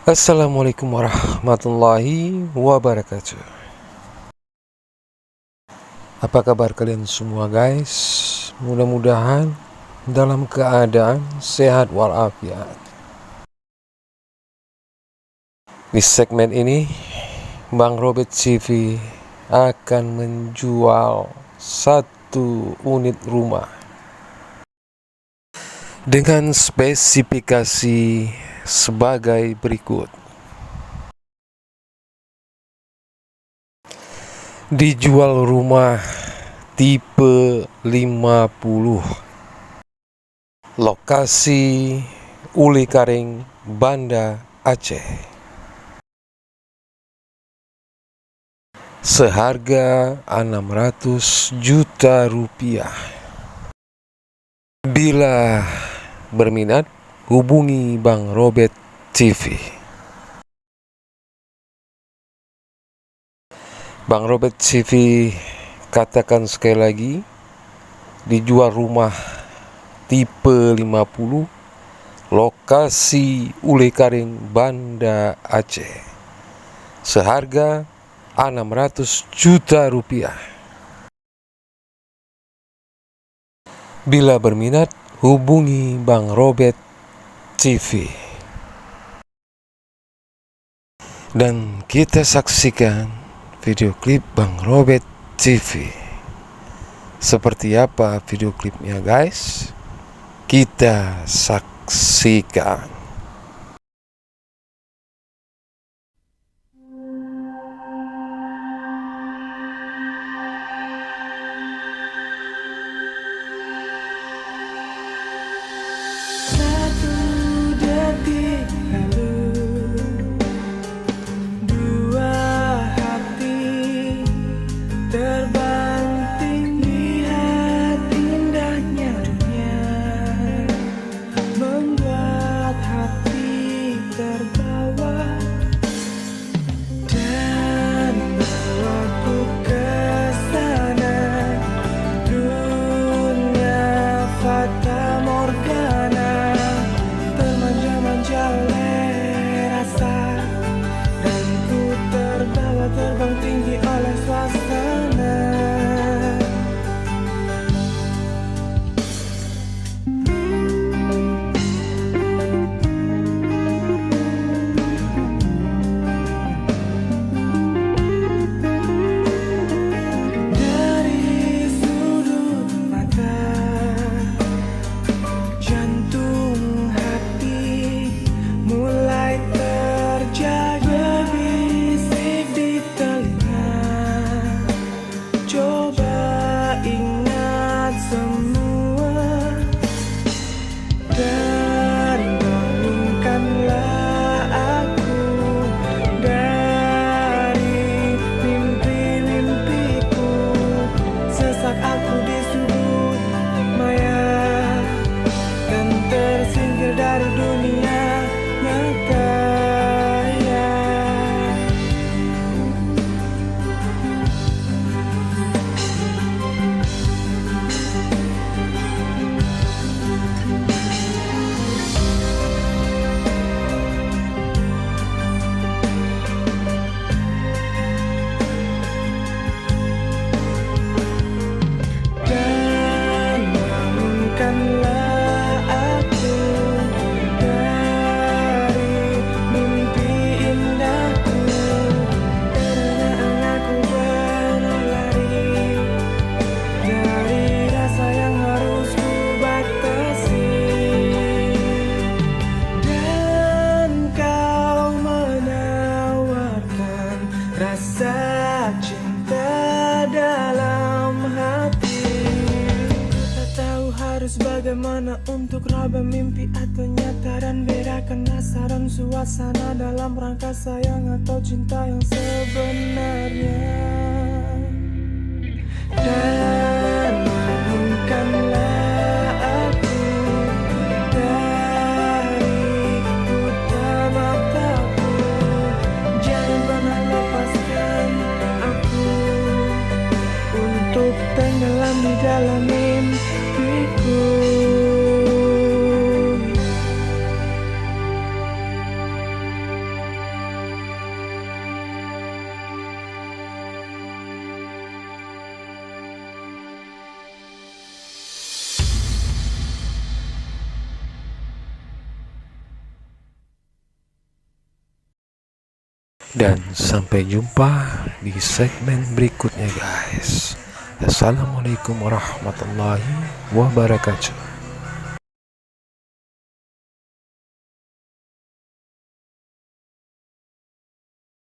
Assalamualaikum warahmatullahi wabarakatuh. Apa kabar kalian semua guys? Mudah-mudahan dalam keadaan sehat walafiat. Di segmen ini Bang Robert CV akan menjual satu unit rumah dengan spesifikasi sebagai berikut. Dijual rumah tipe 50, lokasi Uli Karing, Banda Aceh, seharga 600 juta rupiah. Bila berminat, hubungi Bang Robert TV. Bang Robert CV katakan sekali lagi, dijual rumah tipe 50, lokasi Uli Karing, Banda Aceh, seharga 600 juta rupiah. Bila berminat, hubungi Bang Robert TV. Dan kita saksikan video klip Bang Robert TV. Seperti apa video klipnya guys? Kita saksikan. Terbang tinggi oleh suasana. Dari sudut mata, jantung hati mulai terjaga. Rasa cinta dalam hati, tak tahu harus bagaimana untuk raba mimpi atau nyata, dan bedakan nasaran suasana dalam rangka sayang atau cinta yang sebenarnya. Dan bangunkanlah aku dari buta mataku, jangan pernah lepaskan aku untuk tenggelam di dalam mimpiku. Dan sampai jumpa di segmen berikutnya guys. Assalamualaikum warahmatullahi wabarakatuh.